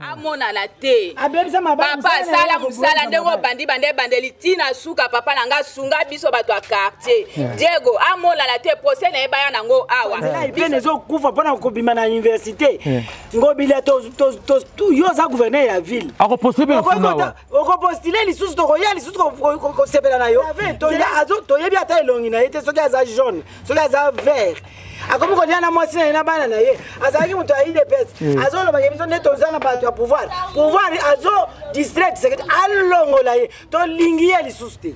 amona la te papa sala musala ndengo bandi bandeli tina suka papa nanga sunga biso bato a quartier Diego amona la te procès na ebaya nango awa ipene zo kufa pona kobima na université ngobile to yo za gouverneur ya ville okopostile lisusu tokoya lisusu kosepela na yo to yebi ata elongi na ye te soki aza jaune soki aza vert akomi kolia na mwasi na ye na bana na ye azalaki moto ya idps azoloba ke biso nde toza na bato ya pouvoir azo distract sekete alongola ye tolingi ye lisusu te.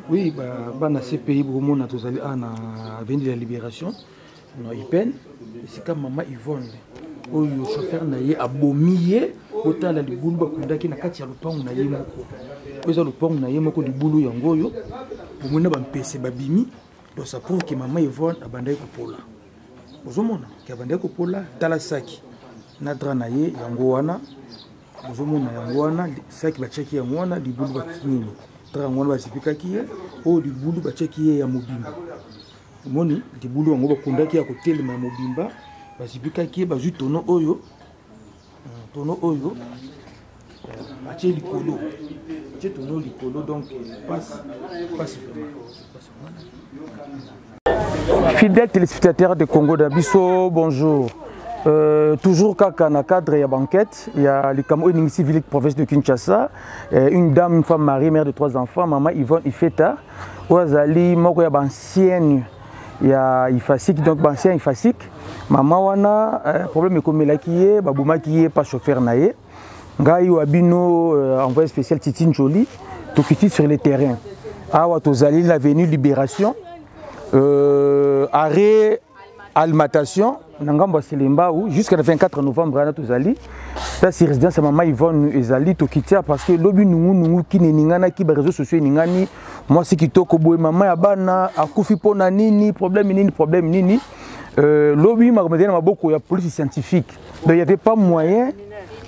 Oui, bana CPI beaucoup na tozali ana vendi la libération no ipen c'est comme maman Yvonne oyo chauffeur na ye abomiye otala libulu bakundaki na kati ya lupango na ye moko oza lupango na ye moko libulu yango oyo omona bampese babimi donc ça prouve que maman Yvonne abandaki kopola ozomona ke abandaki kopola tala saki na dra na ye yango wana ozomona yango wana saki bachaki yango wana libulu bakinini dra yango wana basipikaki ye oyo libulu bachaki ye ya mobimba moni libulu yango bakundaki ya kotelema ya mobimba basipikaki bazwi tono oyo atie likolo donc passe fidèles téléspectateurs de Congo d'Abisso, bonjour. Toujours kaka na cadre ya banquette, il y a le Camo Ningisi Ville province de Kinshasa, une dame, une femme mariée, mère de 3 enfants, maman Yvonne Ifeta, Oazali moko ya ancienne ya Ifasik, donc ancien Ifasik. Maman wana problème ekomelaki ye babomaki ye pas chauffeur na ye ngai wabino envoyé spécial Titine Jolie tokiti sur le terrain awa tozali l'avenue Libération arrêt alimentation ngambo Selemba ou jusqu'à le 24 novembre ana tozali ça c'est résidence maman Yvonne ezali tokiti parce que lobi nungu kineningana ki ba réseaux sociaux ningani moi c'est kitoko boye maman ya bana akufi pona nini problème nini lobby ma beaucoup il y a police scientifique donc il y avait pas moyen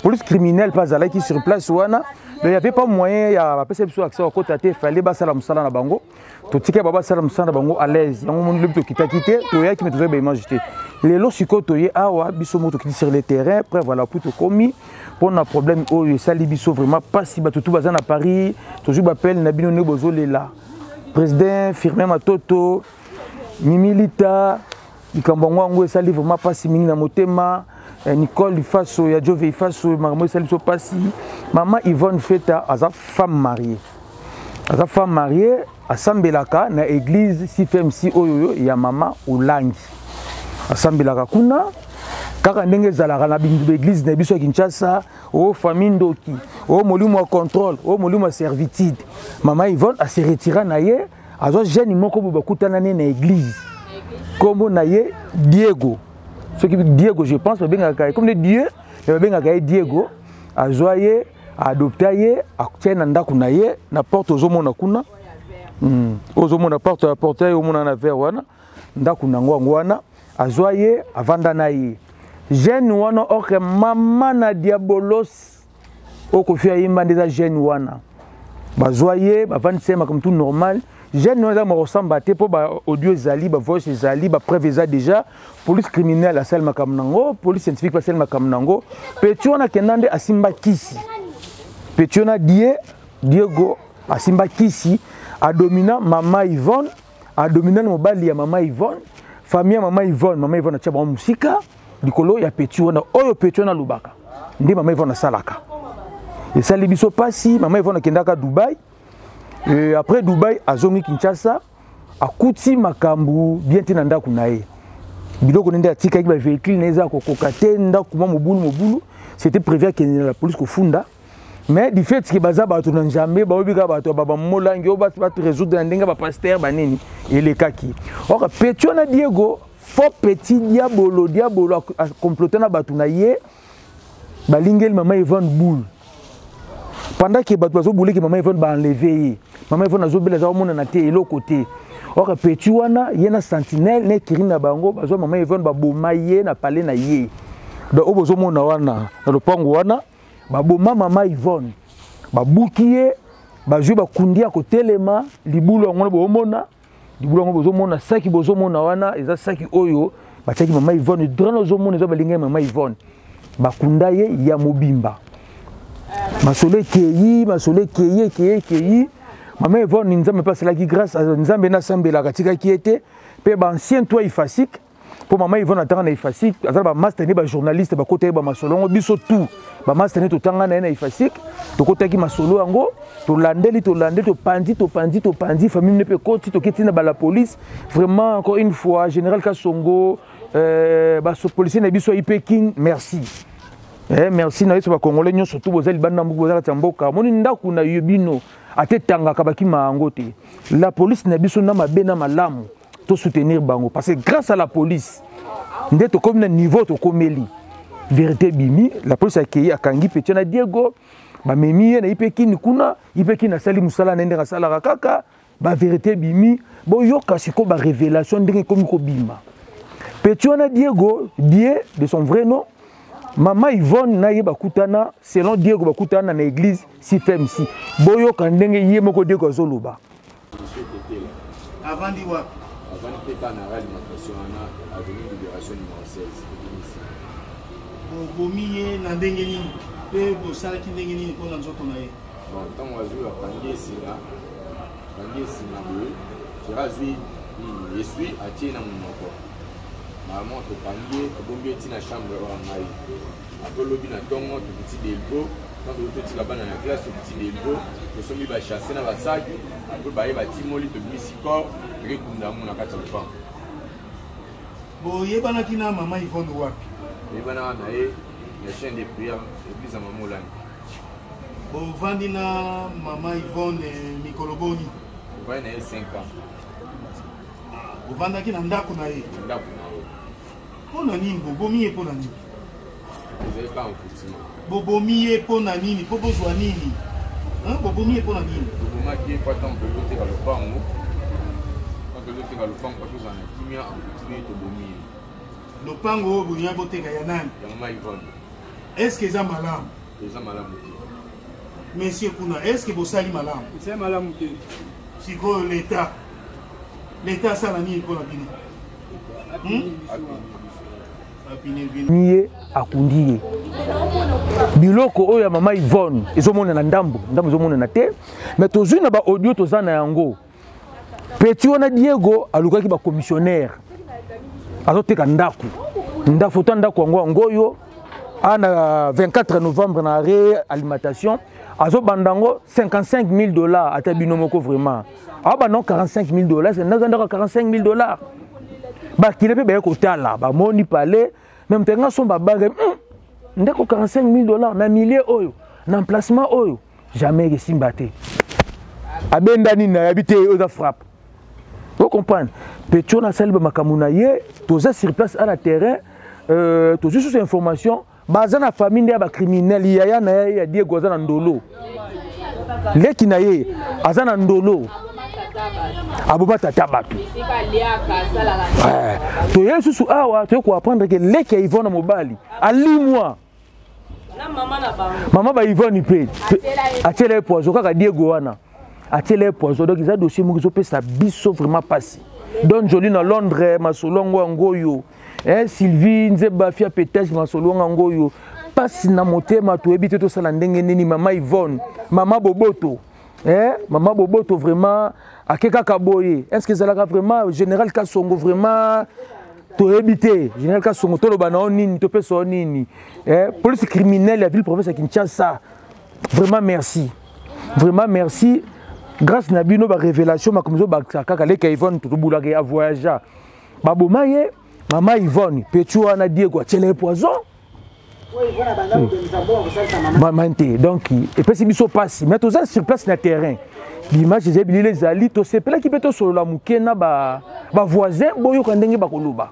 police criminelle pas là qui sur place wana donc il y avait pas moyen ya perception accès au côté il fallait ba sala musala na bango to tika baba sala musala na bango à l'aise yango mon lobi to quitter to ya qui me trouver ba image jeté les lo sikoto ye awa biso moto qui sur le terrain après voilà pour to commis pour un problème oh ça biso vraiment pas si ba tout bazana à Paris toujours appelle na bino ne bozole là président Firmin Matoto Mimilita Ikambongo ngo esali vraiment pasi mingi na motema Nicole Faso ya Jove Faso maramo esali so pasi maman Yvonne Feta aza femme mariée asambelaka na église CFMC oyo ya mama Ulangi asambelaka kuna kaka ndenge zalaka na bindu église na biso ya Kinshasa o famille ndoki o molimo contrôle o molimo servitude maman Yvonne a se retira na ye azo jeune moko bakutana na église comme naye Diego ce qui Diego je pense comme Dieu Diego a joyé adopté a tiena ndaku naye na porte ozomona kuna ozomona porte portail omona na vers wana ndaku nango wana a joyé avanda naye jeune wana ok mama na diabolos okofia yimba ndeza jeune wana ba joyé ba vandisema comme tout normal. Jeune nous avons ressemblé pour audio zali, voice zali, preuve za déjà police criminelle à celle makamnango, police scientifique à celle makamnango. Petiona kendande asimba kisi. Petiona Diego asimba kisi a dominant maman Yvonne, a dominant mobali ya maman Yvonne, famille maman Yvonne a tchaba musika, likolo ya Petiona, oyo Petiona lubaka. Ndi maman Yvonne salaka. Et ça libiso pasi, maman Yvonne kendaka Dubaï. Et après Dubaï, à Zongi Kinshasa, à Kouti Makambu, bien tenanda kunae. Biloko nende atika ki ba véhicule neza ko kokate nda kuma mobulu. C'était prévu que la police ko funda. Mais du fait que baza ba to na Nzambe ba obika ba to baba molangi o ba résoudre ndenga ba pasteur ba nini et les kaki. Or Petiona Diego, faux petit diabolo a comploté na batu na ye ba lingel maman Yvonne Boule. Pendant que bato boule que maman Yvonne ba enlever maman Yvonne azobela za omona na te elo côté or petit wana yena sentinelle ne kirina bango bazo maman Yvonne ba boma ye na palais na ye do obozo mona wana na lopango wana ba boma maman Yvonne ba bukiye bazwi bakundia kotelema libulu yango bomona libulu yango bozomona saki bozomona wana eza saki oyo batiaki mama Yvonne drone ozomona eza balinga mama Yvonne bakunda ye ya mobimba masolo keyi mama Yvonne nzambe paselaki grâce nzambe nasambela katika kiete pe ba ancien toi ifasik pour maman Yvonne atanga na ifasik azala ba master ni ba journaliste ba kota ba masolo biso tout ba master ni totanga na ifasik to kotaki masolo yango to landeli to pandi famille ne peut koti to ketina ba la police vraiment encore une fois général Kasongo ba so policier na biso IP King merci merci na yeso ba congolais nyo surtout bozali banda mbuku bozala tamboka moni ndaku na yebino atetanga kabaki mango te la police na biso na mabe na malamu to soutenir bango parce que grâce à la police ndeto comme na niveau to komeli vérité bimi la police akei akangi petit na Diego ba memi na ipekini kuna ipekini na sali musala na ndenge sala kaka ba vérité bimi bo yoka siko ba révélation ndenge komi ko bima petit na Diego die de son vrai nom Mama Yvonne na ye bakutana selon Diego bakutana na église CFMC bo yoka ndenge ye moko Diego zoluba avant d'y voir avant de faire une alimentation à l'avenue Libération numéro 16. Bomiye na ndenge nini pe bosala ki ndenge nini pour nzoto na ye. Bon, tant on a vu la pandémie là, boye, tira zui ni esui atie na monoko. Maman to pandémie, bombi eti na chambre en mai. Après lobi na tongo to petit delbo, quand to ti la bana na classe to petit delbo, to somi ba chasser na basaki, après ba ye ba timoli to bisikor. Bon, il y a qui na maman Yvonne wapi. Il y a la chaîne de prière l'église à Maman Olangi. Bon, vandi na maman Yvonne Mikoloboni. Vous voyez, il y a 5 ans. Vous vendez qui na ndako na ye. Ndako na ye. Pona nini bomiye pona nini. Vous avez pas un petit. Bomiye pona nini, popo zwa nini. Hein, bomiye pona nini. Vous marquez pas tant que l'autre dans le pango. Le pango bunya boteka ya nani? Mama Yvonne. Est-ce que ça malam? Ça malam. Monsieur Kuna, est-ce que vous sali malam? C'est malam que si l'État. L'État ça la ni pour la Guinée. Niye akundiye biloko oyo ya mama Yvonne ezomona na ndambo ezomona na te mais tozui na ba audio tozana yango petit on a Diego alukaki ba commissionnaire azoteka ndaku foto ndaku ngoyo ana 24 novembre na réalimentation azo bandango $55,000 ata binomoko vraiment aba non $45,000 c'est ndaka $45,000 ba kilepe ba ko tala ba moni palais même tenga somba bange ndako $45,000 na millier oyo na emplacement oyo jamais que simbate abendani na habité oza frappe. Vous comprenez? Petit on a salé makamuna ye, tous sur place à la terrain, tous sous information, basé na famille ya ba criminel ya na ya Diego za na ndolo. Leki na ye, azana ndolo. Abuba tata batu. To ye susu awa to ko apprendre que leki ya Yvonne Mobali, ali moi. Maman ba Yvonne pe. Atele poison kaka Diego wana. Atele poison donc ils a dossier mo pe sa biso vraiment passé. Don Jolie na Londres masolongo ngoyo. Sylvie nzeba fia pétage masolongo ngoyo. Passe na motema to ebite to sala ndenge nini mama Yvonne, mama Boboto. Mama Boboto vraiment akeka kaboye. Est-ce que ça là vraiment général Kasongo vraiment to ebite général Kasongo to lo bana onini to peso onini. Police criminelle la ville province Kinshasa. Vraiment merci. Vraiment merci. Grâce à Bino, la révélation, ma comme ça, kaka Yvonne, tout le monde a voyagé. Babo Maye, maman Yvonne, Pétou a dit quoi, tu es le poison. Donc, et puis si Bisso passe, mais tout ça sur place le terrain. L'image des les alliés, tout c'est plein qui peut être sur la moukena, ba voisin, boyo kandenge ba koloba.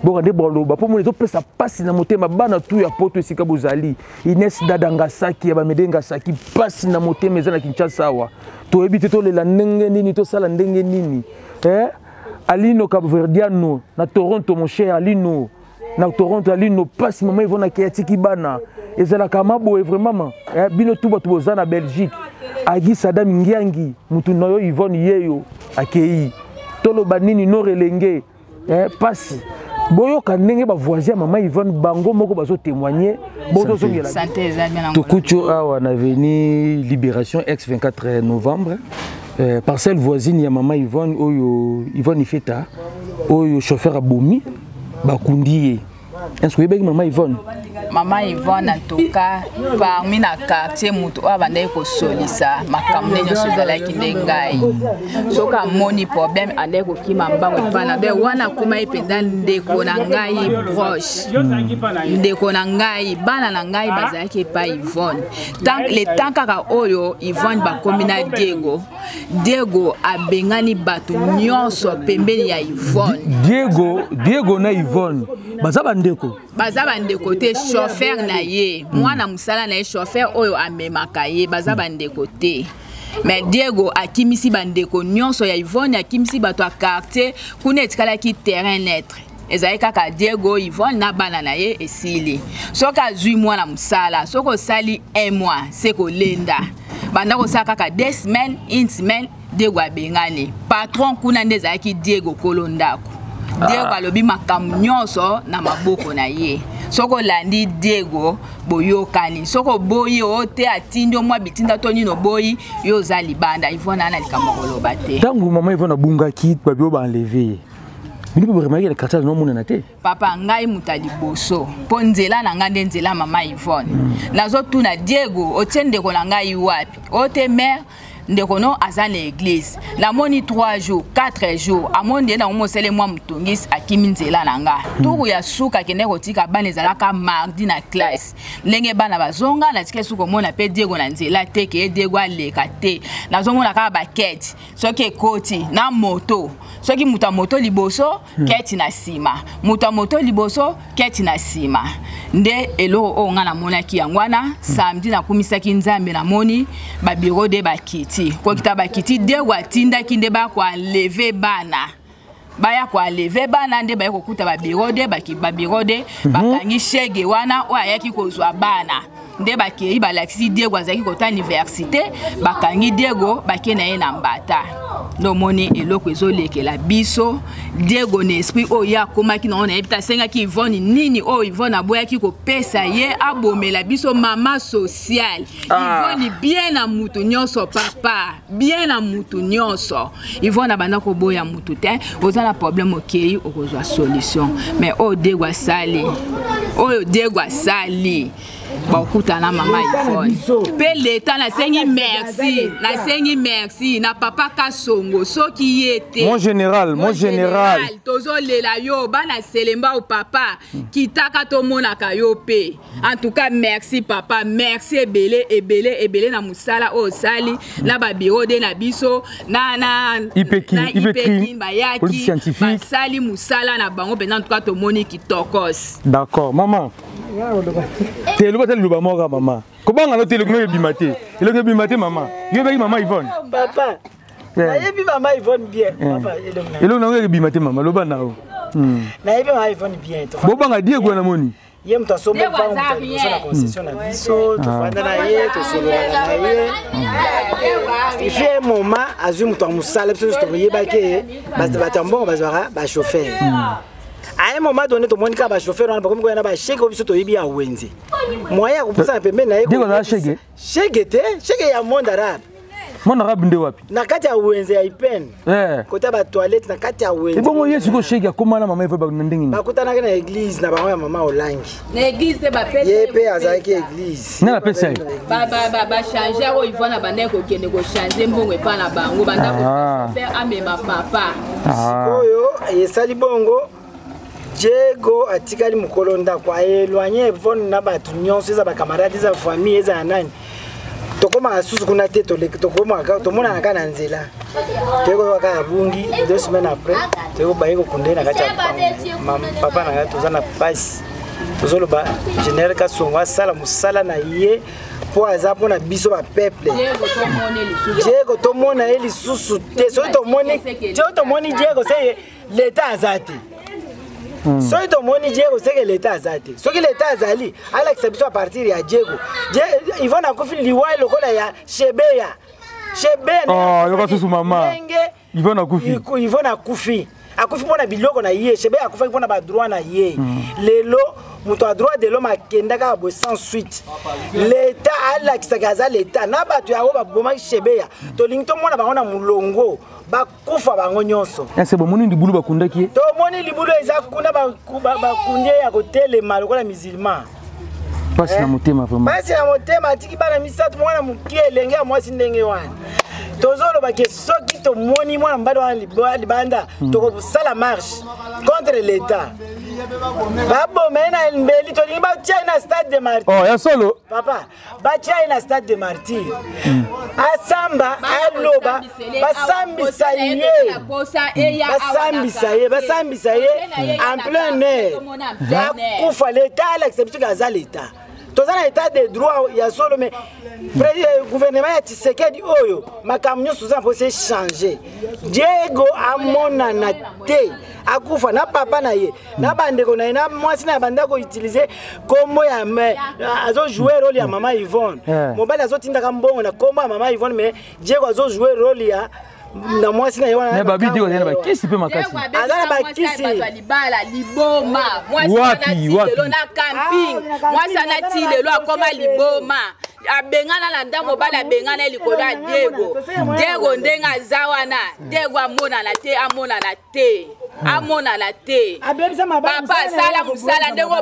Bokande boloba pour moi les autres ça passe na motema bana tout ya poto sika bozali Inès dadanga saki ba medenga saki passe na motema ezana Kinshasa wa to ebite to lela ndenge nini to sala ndenge nini Alino Capverdiano na Toronto mon cher Alino na Toronto Alino passe maman ils vont na kiatiki bana ezala kama boye vraiment bino tout bato bozana Belgique Agi Sadam Ngiangi mutu noyo Yvonne yeyo akei toloba nini no relenge pasi boyo kanenge ba voisin maman Yvonne bango moko bazo témoigner boto songela santé ezamena tukucho awa na veni Libération ex 24 novembre parcelle voisine ya maman Yvonne oyo Yvonne Ifeta oyo chauffeur abomi bakundi est-ce que maman Yvonne en tout cas parmi na quartier mutu abandai ko solisa makamne nyoso zalaki ndengai soka moni problème ande ko kima mbango pana be wana kuma ipenda ndeko na ngai proche ndeko na ngai bana na ngai bazalaki pa Yvonne tant le temps kaka oyo Yvonne ba komina Diego abengani batu nyonso pembeni ya Yvonne Diego na Yvonne bazaba ndeko te chauffeur na ye mwana musala na ye chauffeur oyo amemaka ye bazaba ndeko te mais Diego akimisi bandeko nyonso ya Yvonne akimisi bato a quartier kuna etikala ki terrain netre ezali kaka Diego Yvonne na bana na ye esili soka zui mwana musala soko sali 1 mois seko lenda banda ko saka kaka 2 semaines 1 semaine Diego abengani patron kuna ndezaki Diego kolondako Diego alobi makambo nyonso na maboko na ye soko landi Diego boyokani soko boyi ote atindi omwa bitinda to nino boyi yo za libanda Yvonne ana likambo koloba te tangu mama Yvonne abunga kit babio ba enlever bini bo remarquer le quartier no mona te papa ngai mutali boso po nzela na ngande nzela mama Yvonne nazo tuna Diego otende ko na ngai wapi ote mère ndekono azana église la moni 3 jours 4 jours amonde na omosele mwa mutungisi akiminzela nanga tuku ya suka kende kotika bana ezalaka mardi na classe lenge bana bazonga na tike suko mona pe Diego na nzela te ke Diego aleka te nazomona ka ba keti soki koti na moto soki muta moto liboso keti na sima muta moto liboso keti na sima nde elo o nga na mona ki yangwana samedi na kumisaki nzambe na moni ba bureau de bakiti kwa kitaba kiti Diego atinda kinde ba kwa lever bana baya kwa lever bana nde ba kokuta ba bureau de bakangi shege wana o ayaki kozwa bana nde bakei balakisi Diego azaki kota université bakangi Diego bakena ye na mbata no moni eloko ezolekela biso Diego na esprit oya komaki na ona ebita senga ki Yvonne nini o Yvonne aboyaki ko pesa ye abomela biso mama social Yvonne bien na mutu nyonso papa bien na mutu nyonso Yvonne abanda ko boya mutu te ozana problème okei okozwa solution mais o Diego asali oyo Diego asali bakuta na mama Yvonne pe leta na sengi merci na papa Kasongo soki yete mon général tozo lela yo bana selemba au papa kitaka to monaka yo pe en tout cas merci papa merci ebele na musala o sali na ba bureau de na biso na IPECI bayaki scientifique sali musala na bango pendant en tout cas to moni kitokos d'accord maman telo batel luba moka mama kobanga no telo ngwe bimate elonge bimate mama yebeki mama Yvonne papa nayebi mama Yvonne bien papa elonge ngwe bimate mama loba nao nayebi mama Yvonne bien to bobanga Diego na moni ye mto somo pa mto na concession na biso to fanda na ye to solola na ye ifie moma azu mto musala biso to yebaki basi batambongo bazwara ba chauffeur à un moment donné, tout le monde qui a chauffeur, on a comme un chèque au biseau de à Wendy. Moi, il y a un peu de chèque. Chèque, il y a un monde arabe. Mon arabe de wapi. Nakati ya Wendy ya ipen. Côté ba toilette nakati ya Wendy. Et bon moi yesu ko chèque comment la maman il faut ba ndingi. Bakutana na église na ba maman Olangi. Na église te ba pesa. Yepe azaki église. Na pesa. Ba changer o Yvonne bande ko kende ko changer mbongo e pa na bango banda ko faire amema papa. Sikoyo yesali bongo. Diego atikali mukolonda kwa éloigner Yvonne na batu nyonso za ba camarades za famille za nani tokoma asusu kuna te tokoma tomona na kana nzela teko waka bungi 2 semaines après teko bayiko kundena kacha papa na gato za na passe tozolo ba général Kasongo sala musala na ye po azapo na biso ba peuple Diego tomona eli susu te so tomoni Diego c'est l'état azati so ito moni Diego c'est que l'état azati so que l'état azali ala exception à partir ya Diego Yvonne akufi liwa lokola ya Shebeya Shebe oh yoka susu mama Yvonne akufi Yvonne akufi akufi pona biloko na ye Shebe akufi pona ba droit na ye lelo muto a droit de l'homme akenda ka bo sans suite l'état ala kisakaza l'état na batu ya ba boma Shebe ya to lingto mona ba ona mulongo ba kufa bango nyonso c'est bon moni libulu bakundaki to moni libulu eza kuna ba kunde ya kotelema lokola musulman pasi na motema vraiment pasi na motema atiki bana misatu mwana mukie elenge ya mwasi ndenge wana tozolo ba ke soki to moni mwana mbado wana libanda to sala marche contre l'état babo mena mbeli to ni ba China stade de martyr oh ya solo papa ba China stade de martyr asamba aloba basambisa ye basambisa ye en plein air kufa l'état l'accepte que l'état tous un état de droit il y a solo mais gouvernement ya Tshisekedi oyo makamnyo soza posé changer Diego amona na te akufa na papa na ye na bandeko na na mwasi na banda ko utiliser kombo ya azo jouer rôle ya mama Yvonne mobali azo tinda kambongo na kombo ya mama Yvonne mais Diego azo jouer rôle ya na mwasi na yewana na babi Diego na bakisi pe makasi azana bakisi libala liboma mwasi na na camping mwasi na tilelo akoma liboma abengana na ndambo bala bengana likolo ya Diego ndenga zawana Diego amona na te papa sala musala ndengo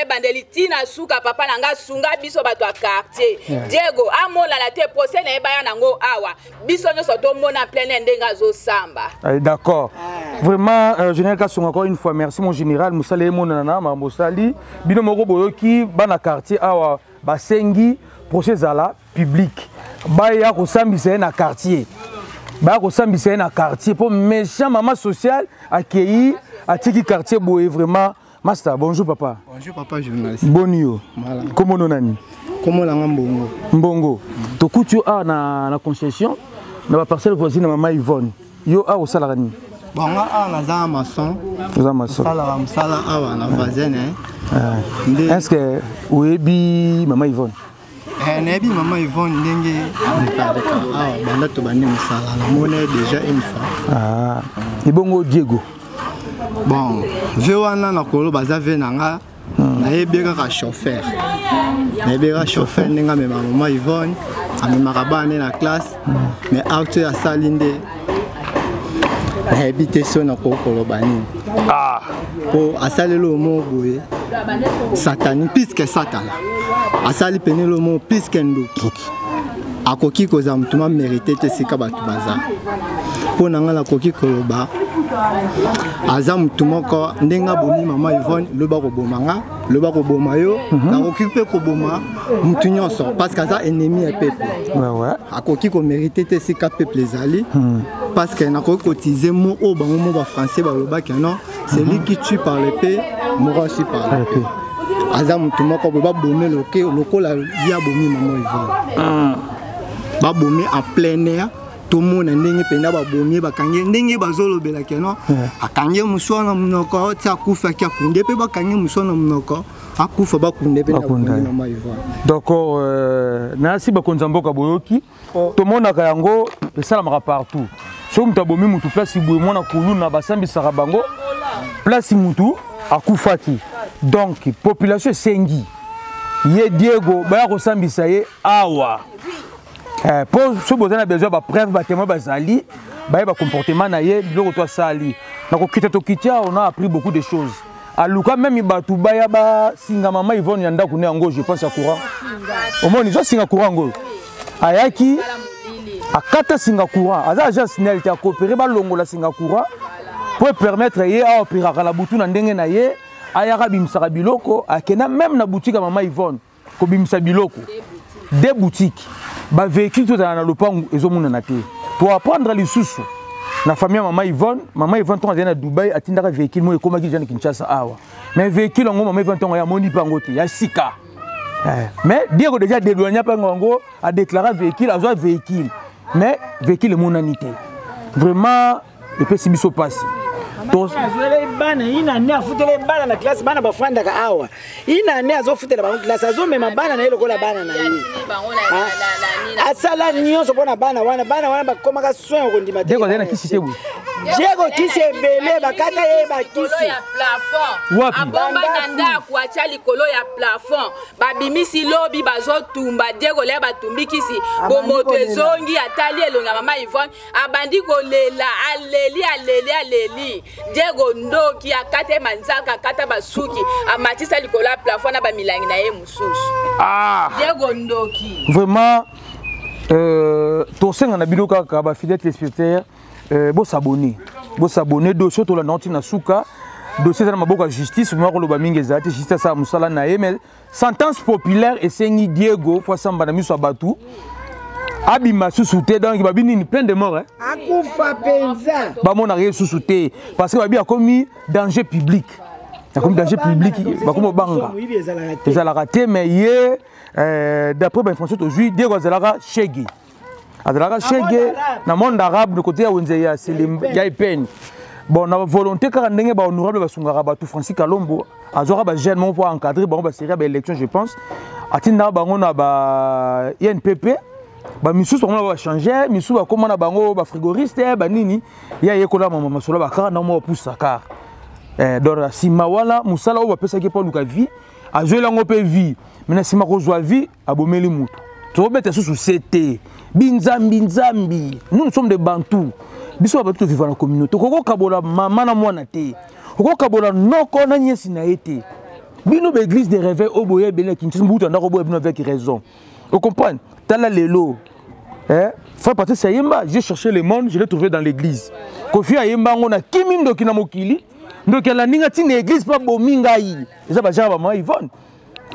bande litina suka papa nanga sunga biso bato a quartier Diego amona na te procès na ebaya nango awa biso nyoso to mona plein ndenga zo samba d'accord vraiment général Kasongo encore une fois merci mon général musala emona na mambosali bino moko boyoki bana quartier awa basengi procès à la public baya ko sambisa na quartier baya ko sambisa na quartier pour méchant maman social accueilli à tiki quartier boye vraiment master bonjour papa journaliste bonio comment nonani comment la mbongo mbongo to kutu a na concession na ba parcelle voisine maman Yvonne yo a au salarié bon na za maçon sala awa na voisine est-ce que oyebi maman Yvonne Nebi maman Yvonne ndenge banda to bandi musala na mona déjà une fois ibongo Diego bon vewana na kolo baza venanga na yebeka ka chauffeur ndenge me maman Yvonne amemaka bana na classe mais acte ya salinde na habité so na kolo bani po asalelo mo boye satani puisque satana asali penelo mo puisque ndoki akoki koza mutuma mérité te sika batu baza po nanga na koki koloba aza mutuma ko ndenga bomi mama Yvonne loba ko bomanga loba ko boma yo na koki pe ko boma mutu nyonso parce que aza ennemi ya peuple akoki ko mérité te sika peuple ezali parce que na koki cotiser mo o bango mo ba français ba loba que non c'est lui qui tue par l'épée mourra aussi par l'épée aza mutu moko ba bomé lokola ya bomi maman Yvonne ba bomé en plein air tout le monde ndenge penda ba bomé ba kange ndenge bazolobela keno akange muswana munoko tia kufa kia kunde pe ba kange muswana munoko akufa ba kunde pe na maman Yvonne donc nasi ba konzamboka boyoki to mona ka yango esalamaka partout so mutu abomi mutu place boye mona kuluna basambisaka bango place mutu akufaki donc population sengi ye Diego baya ko sambisa ye awa pour ce besoin a besoin ba preuve ba témoin bazali ba comportement na ye biloko to sali na ko kita to kitia on a appris beaucoup de choses aluka même batu baya ba singa mama Yvonne yanda kuna yango je pense à courant au moins ils ont singa courant ngo ayaki akata singa courant aza agence nel qui a coopéré ba longola singa courant pour permettre ye a opérer la butu na ndenge na ye ayaka bimsaka biloko akena même na boutique maman Yvonne ko bimsa biloko des boutiques ba véhicule tout dans le pangu ezomuna na te pour apprendre lisusu na famille maman Yvonne ton à Dubaï atindaka véhicule mo ekomaki jana Kinshasa awa mais véhicule ngo maman Yvonne ton ya moni pango te ya sika mais Diego déjà dédouané pango a déclaré véhicule azwa véhicule mais véhicule monanité vraiment le pessibiso passe azwele bana ina ne afutele bana na classe bana bafanda ka awa ina ne azofutela ba classe azomema bana na lokola bana na ye asala nyonso pona bana wana bakoma ka soin ko ndima te Diego tena kisi tebu Diego kisi ebele bakata ye bakisi ya plafond wapi abomba na ndako atia likolo ya plafond babimisi lobi bazotumba Diego le batumbi kisi bomoto ezongi atali elonga mama Yvonne abandi kolela aleli Diego ndoki akate manzaka akata basuki amatisa likolo ya plafond na bamilangi na ye mususu Diego ndoki vraiment tosenga na bino kaka ba fidèle téléspectateurs bo s'abonner dossier to la noti na suka dossier na maboko ya justice moi ko loba mingi ezate justice sa musala na ye mais sentence populaire esengi Diego fois samba na miso abatu abima susute donc babini ni plein de morts hein akufa penza ba mona rien susute parce que babi a commis danger public comme danger public bakomo banga ezala raté mais ye d'après l'information aujourd'hui Diego azalaka shege na monde arabe de côté ya wenze ya ya ipeni bon na volonté kaka ndenge ba honorable basungaka batu Francis Kalombo azora ba jeune mon pour encadrer ba série ba élection je pense atinda bango na ba INPP ba misus bango ba changer misus ba komona bango ba frigoriste ba nini ya yekola mama masolo ba kaka na mo poussa car donc sima wala musala o ba pesa ke pa luka vie azoela ngo pe vie mais sima ko zwa vie abomeli mutu to beta sous CT binzambi nous sommes des bantous biso ba to vivre dans la communauté koko kabola mama na mwana te koko kabola noko na nyesi na été bino ba église de réveil au boye bele kintis mbuto ndako boye bino avec raison vous comprenez tala lelo frère Patrice Ayemba j'ai cherché le monde je l'ai trouvé dans l'église Kofi Ayemba ngona kimindo kina mokili ndoki la ninga tina église pa bominga yi eza ba jaba mama Yvonne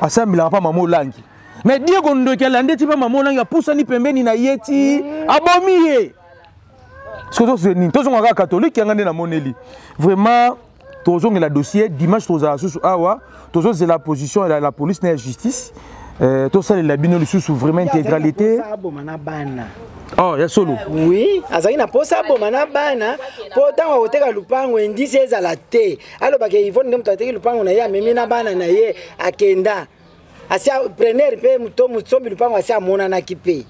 asambila pa mama Olangi mais Diego ndoki la ndeti pa mama Olangi apusa ni pembeni na yeti abomiye Soto ni tozo ngaka catholique yanga na moneli vraiment tozo ngela dossier dimanche toza susu awa tozo c'est la position de la police na justice tout ça la bino susu vraiment intégralité oh ya solo oui azali na posa boma na bana po tanga oteka lupango indisi ezala te aloba ke Yvonne ndem tateki lupango na ye amemi na bana na ye akenda asia preneur pe mutombi lupango asia mona na kipe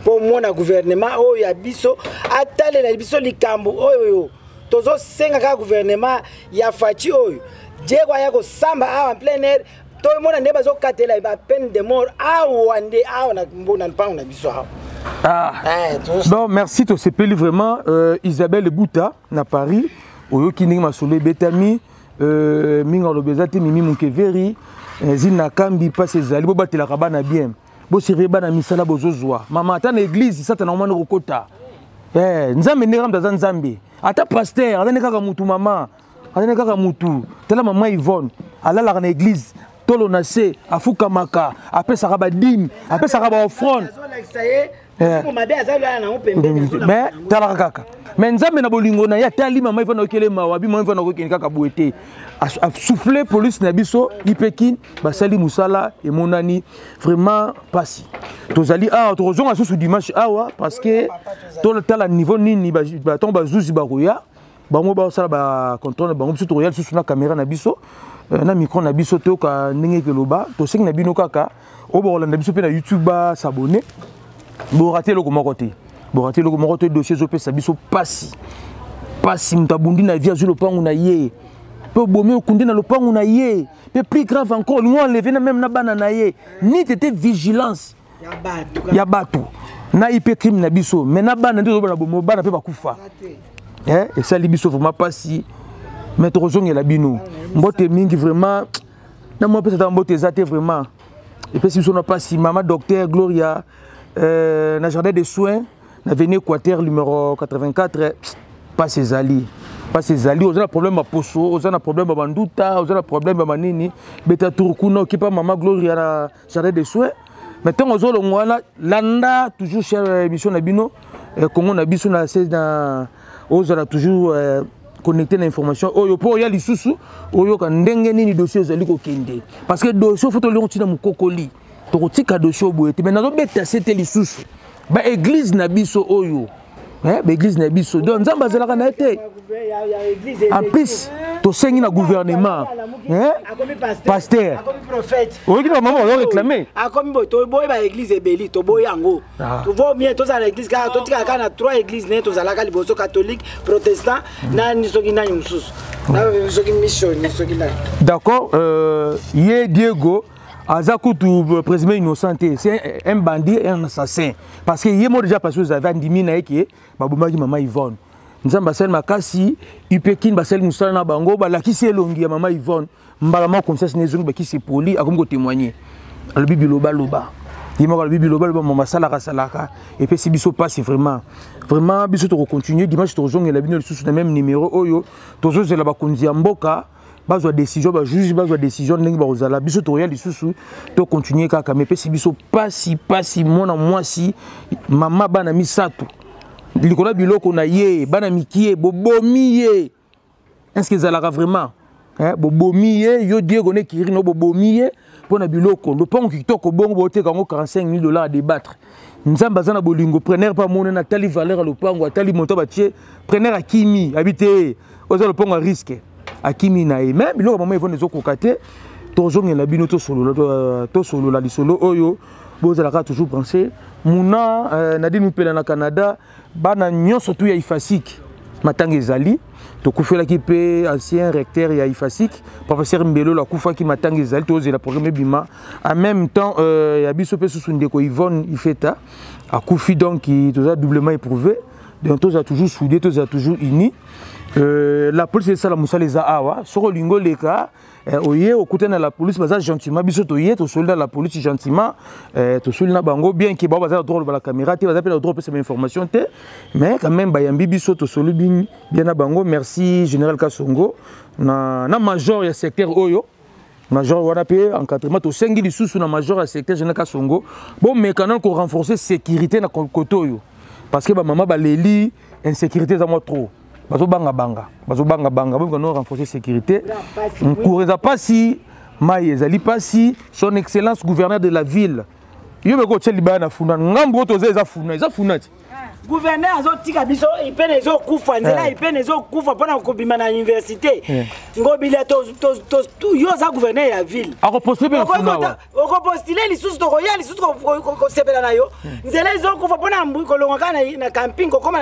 po mona gouvernement oyo ya biso atale na biso likambo oyo tozo senga ka gouvernement ya fachi oyo Diego ayako samba awa en plein air to mona ndeba zo katela ba peine de mort awa nde awa na mbona lupango na biso awa. Bon, merci to sepeli vraiment Isabelle Bouta na Paris oyo kiningi masolo betami minga lobezate mimi munkeveri zina kambi passe ezali bo batela kabana bien bo siré bana misala bozozwa mama ata na église sata na mwana kokota nzambe ndeka mtaza nzambe ata pasteur azane kaka mutu mama azane kaka mutu tela mama Yvonne alala na église tolo na se afuka maka apesa ka ba dîme apesa ka ba offrande mais tala kaka mais nzambe na bolingo na ya tali mama Yvonne okele mawa bi mama Yvonne okene kaka boete a souffler police na biso ipekin basali musala et monani vraiment pasi tozali tozonga sous dimanche awa parce que to tala niveau nini ba ton bazuzi ba roya bango ba sala ba contrôle bango biso to royal sous na caméra na biso na micro na biso to ka ndenge ke loba to sing na bino kaka obo na biso pe na YouTube ba s'abonner bo rater le comment côté dossier zopé sa biso pasi mtabundi na via sur le pangu na ye pe bomé okundi na le pangu na ye pe plus grave encore nous enlever na même na bana na ye ni tete vigilance ya batu na IP crime na biso mais na bana ndio na bomo bana pe bakufa et ça li biso vraiment pasi mais tozongi la bino mbote mingi vraiment na mo pe ça mbote zate vraiment et puis si on a pasi maman docteur Gloria na jardin de soins na venu Équateur numéro 84 pas ses alliés on a un problème à poso on a un problème à banduta on a un problème à manini beta turkuna qui pas maman Gloria na jardin de soins maintenant on zolo ngwana landa toujours cher émission na bino Congo na biso na on a toujours connecté l'information oyo po ya lisusu oyo ka ndenge nini dossier zali ko kende parce que dossier faut to le tina mukokoli to kotika dossier boyete mais nazo beta c'était lisusu ba église na biso oyo l'église na biso donc nzambe azalaka na ete en plus tosengi na gouvernement pasteur oyoki na mama ozoréclame akomi boye toboyi baéglise ebeli toboyi yango tovo bien tozala na église kaka totikala kaka na 3 église naye tozalaka liboso catholique protestant nani soki nani mosusu soki mission soki nani d'accord ye Diego Aza Koutou, président innocent, c'est un bandit et un assassin. Parce que hier, moi déjà, parce que vous avez dit que Babouma Maman Yvonne. Nous avons passé Makasi, Upekin, Basel Moussana Bango, Balaki Selongi, Maman Yvonne, Mbalama Conseil Nézon, qui s'est poli, à comme témoigner. Le Bibi Loba Loba. Il m'a dit Bibi Loba Loba, Maman Salaka Salaka. Et puis si Bisso passe, vraiment. Vraiment, Bisso tu continuer. Dimanche, tu rejoins la bino sous le même numéro. Oyo, tu rejoins la Bakonzi Amboka. Bazo décision ba juge bazo décision ndenge bazala biso to real lisusu to continuer kaka mais pesi biso pasi mona mwasi mama bana misato likona biloko na ye bana mikie bobomi ye est-ce que zalaka vraiment bobomi ye yo Diego ne kiri no bobomi ye pona biloko le pont kitoko bongo bote kango $45,000 à débattre nzamba zana bolingo preneur pas mona na tali valeur le pango atali monto ba tie preneur akimi habité oza le pont à risque Akimi na e même biloko maman Yvonne ezokokate tozongela bino to solo la lisolo oyo bozalaka toujours penser muna nadi mupela na Canada bana nyonso tu ya ifasik matanga ezali tokufelaki pe ancien recteur ya ifasik professeur Mbelo la kufaki matanga ezali tozela programme bima en même temps ya biso pe susu ndeko Yvonne Ifeta akufi donc toza doublement éprouvé donc toza toujours soudé toza toujours unis. La police est ça la moussa les awa sur lingo les cas oye okute na la police baza gentiment biso toye to soldat la police gentiment to soldat bango bien que ba baza droit la caméra te baza pe le droit pour ces informations te mais quand même ba yambi biso to soldat bien na bango merci général Kasongo na major ya secteur oyo major wana pe encadrement to sengi lisusu na major ya secteur général Kasongo bon mais quand on renforcer sécurité na côté oyo parce que ba maman ba leli insécurité za moi trop bazo banga bon nous renforcer sécurité on coureza pas si mai ezali pas si son excellence gouverneur de la ville yo beko tsheli bana funa ngambo to za funa gouverneur azotika biso ipene ezokufa nzela ipene ezokufa mpona kobima na université ngobila yo za gouverneur ya ville okopostile lisusu tokoya lisusu kosepela na yo nzela ezokufa mpona mbui kolongwa kaka na camping kokoma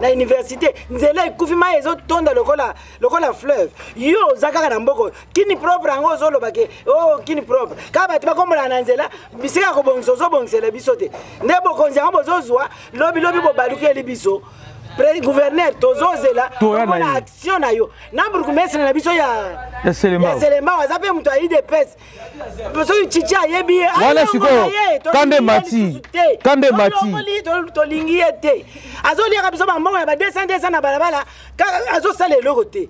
na université nzela ekufi mai ezotonda lokola fleuve yo oza kaka na mboko kini propre yango ozolobake kini propre kaka bato bakombola na nzela bisika kobongisa ozobongisela biso te nde bokonzi yango bozozwa lobi baluki biso gouverneur tozozela tomona action na yo na burgumestre na biso ya selema waza pe mutu ayi de pes soki chichi ayebi ye wala sikoyo kande mati tolingi ye te azoliaka biso bambongo ya ba 200 na balabala azosala eloko te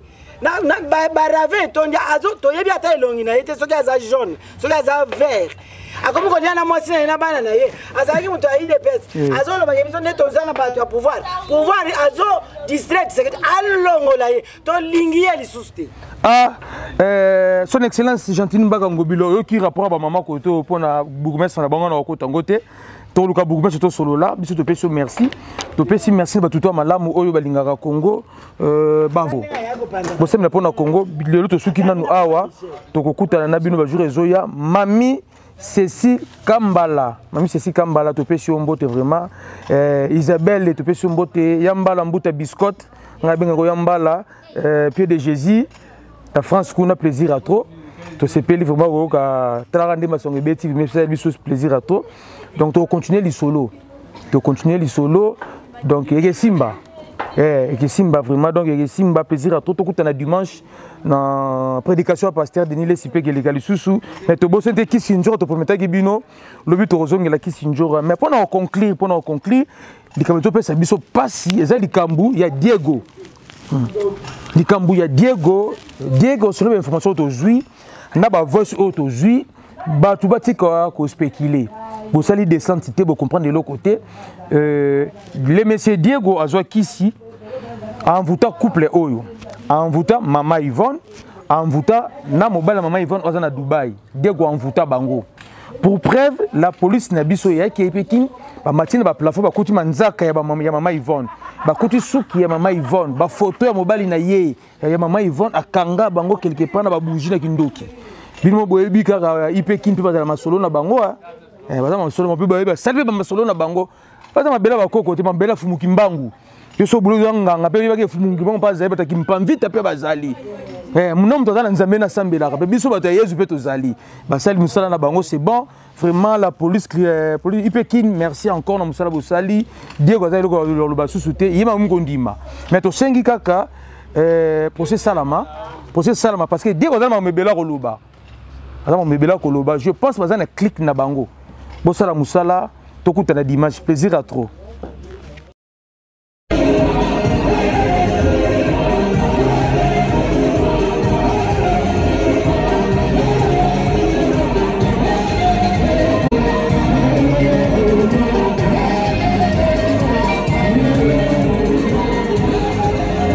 barave tondia toyebi ata elongi na ye te soki aza jaune soki aza vert akomi kolia na mwasi na ye na bana na ye azalaki moto ayi de pese azolobaka biso nde toza na bato ya pouvoir azo distraite sekete alongola ye tolingi ye lisusu te son excellence Gentine Mbaga Ngobilo oyoki rapport ba mama koto mpona bourgmestre na bango na okota ngo te toluka bourgmestre to solo la biso topesi merci na batuto malamu oyo balingaka Congo bavo bosemela mpona Congo lelo tosuki nanu awa tokokutana na bino bajour ezoya mami Cécile Kambala topesi mbote vraiment Isabelle topesi mbote yambala mbuta biscotte ngabenga ko yambala pied de Jésus la France qu'on a plaisir à trop to sepeli vraiment ka tragande masonge beti mais ça biso plaisir à trop donc to continuer li solo donc yeke simba vraiment donc yeke simba plaisir à trop to kutana dimanche na prédication à pasteur Denis Lesipe que les sous mais to bosente ki sinjoro to prometa ki bino lobi to rozongela ki sinjoro mais pendant conclure likambo to pesa biso pasi eza likambu ya Diego sur l'information aujourd'hui na ba voice aujourd'hui ba tout batika ko spéculer bo sali descente bo comprendre de l'autre côté le monsieur Diego azwa kisi envoûta couple oyo envoûta mama Yvonne envoûta na mobile mama Yvonne oza na Dubaï Diego envoûta bango Pour preuve, la police n'a biso ya qui est Pékin, ba matina ba plafond ba kuti manzaka ya mama Yvonne. Ba kuti suki ya mama Yvonne, ba photo ya mobali na ye ya mama Yvonne akanga bango quelque part na ba bougie na kindoki. Bino boyebi kaka Pékin pe ba la masolo na bango ba masolo pe ba salve ba masolo na bango. Ba mabela ba koko te mabela fumuki mbangu. Yo so bulu nganga pe ba ke fumuki bango pa zaeba ta kimpa vite pe ba zali. Mon homme total nzambe na sambela ka biso bato yezu pe tozali basali musala na bango c'est bon vraiment la police Pékin merci encore na musala bosali Diego azali le basusu te yema mukondima mais to sengi kaka procès salama parce que Diego azali mebela koloba je pense bazana clic na bango bosala musala tokutana dimanche plaisir à trop.